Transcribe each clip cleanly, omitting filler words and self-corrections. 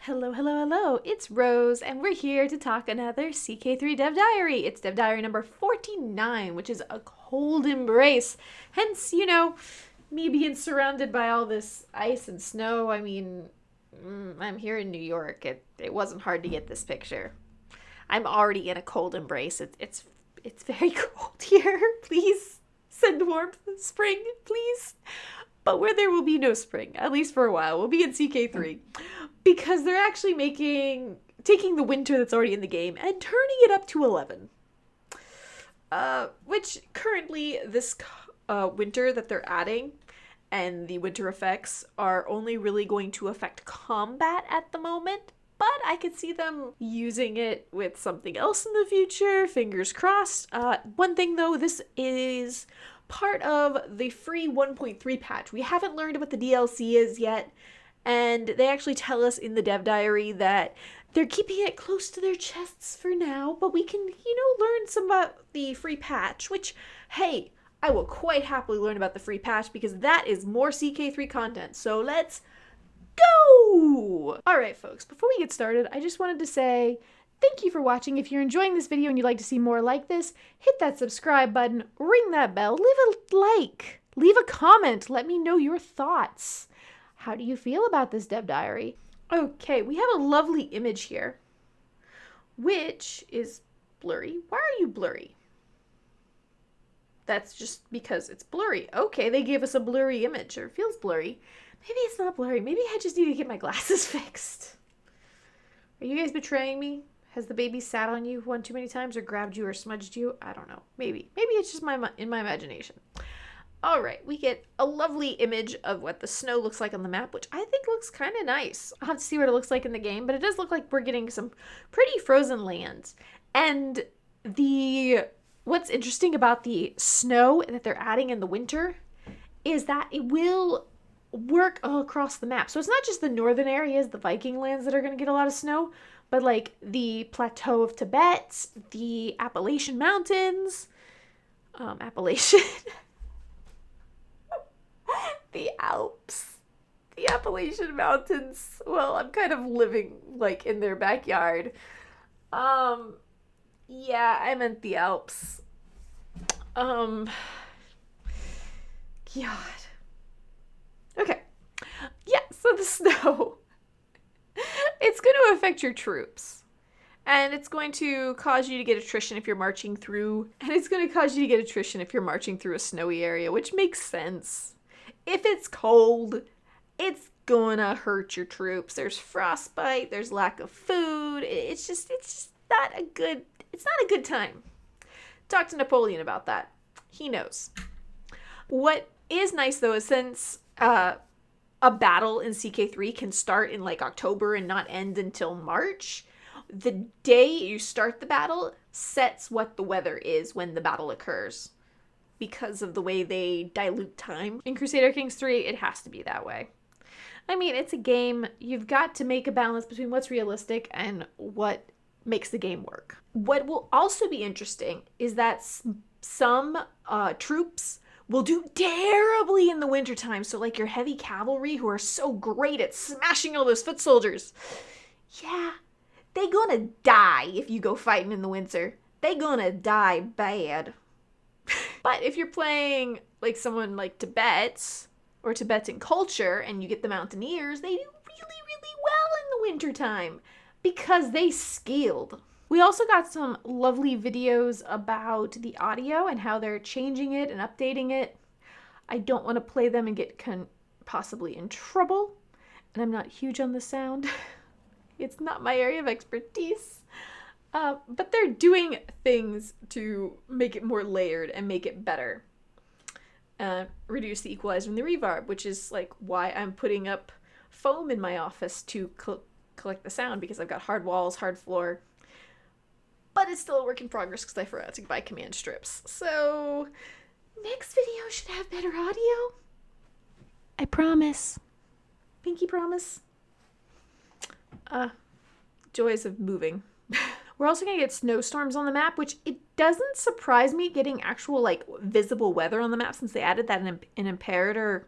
Hello, hello, hello. It's Rose, and we're here to talk another CK3 Dev Diary. It's Dev Diary number 49, which is a cold embrace. Hence, me being surrounded by all this ice and snow. I'm here in New York. It wasn't hard to get this picture. I'm already in a cold embrace. It's very cold here. Please send warmth. Spring, please. But where there will be no spring, at least for a while. We'll be in CK3. Because they're actually taking the winter that's already in the game and turning it up to 11. Which currently this winter that they're adding and the winter effects are only really going to affect combat at the moment. But I could see them using it with something else in the future. Fingers crossed. One thing though, this is part of the free 1.3 patch. We haven't learned what the DLC is yet. And they actually tell us in the dev diary that they're keeping it close to their chests for now, but we can, learn some about the free patch, which, hey, I will quite happily learn about the free patch because that is more CK3 content. So let's go! Alright, folks, before we get started, I just wanted to say thank you for watching. If you're enjoying this video and you'd like to see more like this, hit that subscribe button, ring that bell, leave a like, leave a comment, let me know your thoughts. How do you feel about this dev diary? Okay, we have a lovely image here, which is blurry. Why are you blurry? That's just because it's blurry. Okay, they gave us a blurry image, or it feels blurry. Maybe it's not blurry. Maybe I just need to get my glasses fixed. Are you guys betraying me? Has the baby sat on you one too many times or grabbed you or smudged you? I don't know. Maybe. Maybe it's just in my imagination. All right, we get a lovely image of what the snow looks like on the map, which I think looks kind of nice. I'll have to see what it looks like in the game, but it does look like we're getting some pretty frozen lands. And what's interesting about the snow that they're adding in the winter is that it will work all across the map. So it's not just the northern areas, the Viking lands that are going to get a lot of snow, but like the Plateau of Tibet, the Appalachian Mountains, Appalachian... the Alps, the Appalachian Mountains. Well, I'm kind of living like in their backyard. Yeah, I meant the Alps. God. Okay. Yeah, so the snow. It's going to affect your troops. And it's going to cause you to get attrition if you're marching through. And it's going to cause you to get attrition if you're marching through a snowy area, which makes sense. If it's cold, it's gonna hurt your troops. There's frostbite, there's lack of food. It's just not a good time. Talk to Napoleon about that. He knows. What is nice though is since a battle in CK3 can start in like October and not end until March, the day you start the battle sets what the weather is when the battle occurs. Because of the way they dilute time. In Crusader Kings 3, it has to be that way. I mean, it's a game. You've got to make a balance between what's realistic and what makes the game work. What will also be interesting is that some troops will do terribly in the wintertime. So like your heavy cavalry who are so great at smashing all those foot soldiers. Yeah, they gonna die if you go fighting in the winter. They gonna die bad. But if you're playing like someone like Tibet or Tibetan culture and you get the Mountaineers, they do really, really well in the wintertime because they skilled. We also got some lovely videos about the audio and how they're changing it and updating it. I don't want to play them and get possibly in trouble. And I'm not huge on the sound. It's not my area of expertise. But they're doing things to make it more layered and make it better. Reduce the equalizer and the reverb, which is like why I'm putting up foam in my office to collect the sound because I've got hard walls, hard floor. But it's still a work in progress because I forgot to buy command strips. So next video should have better audio. I promise. Pinky promise. Joys of moving. We're also going to get snowstorms on the map, which it doesn't surprise me getting actual, like, visible weather on the map since they added that in Imperator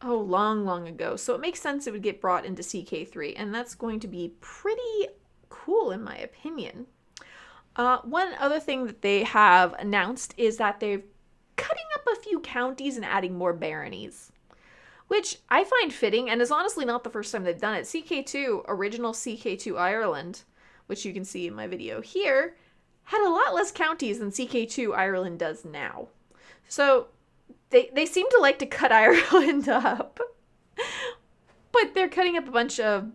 oh, long, long ago. So it makes sense it would get brought into CK3, and that's going to be pretty cool in my opinion. One other thing that they have announced is that they're cutting up a few counties and adding more baronies, which I find fitting and is honestly not the first time they've done it. CK2, original CK2 Ireland, which you can see in my video here, had a lot less counties than CK2 Ireland does now. So they seem to like to cut Ireland up. But they're cutting up a bunch of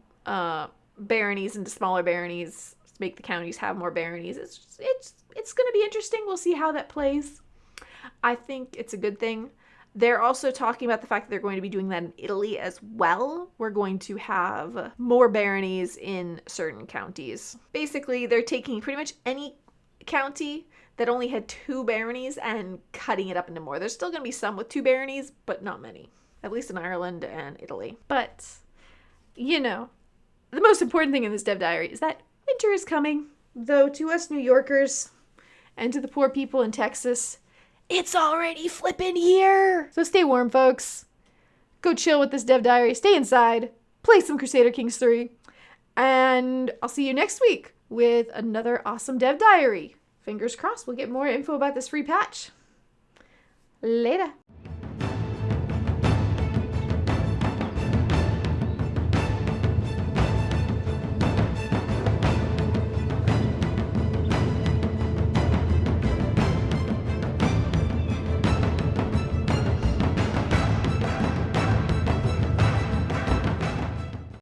baronies into smaller baronies to make the counties have more baronies. It's going to be interesting. We'll see how that plays. I think it's a good thing. They're also talking about the fact that they're going to be doing that in Italy as well. We're going to have more baronies in certain counties. Basically, they're taking pretty much any county that only had 2 baronies and cutting it up into more. There's still going to be some with 2 baronies, but not many. At least in Ireland and Italy. But, you know, the most important thing in this dev diary is that winter is coming. Though to us New Yorkers and to the poor people in Texas, it's already flipping here. So stay warm, folks. Go chill with this dev diary. Stay inside. Play some Crusader Kings 3. And I'll see you next week with another awesome dev diary. Fingers crossed we'll get more info about this free patch. Later.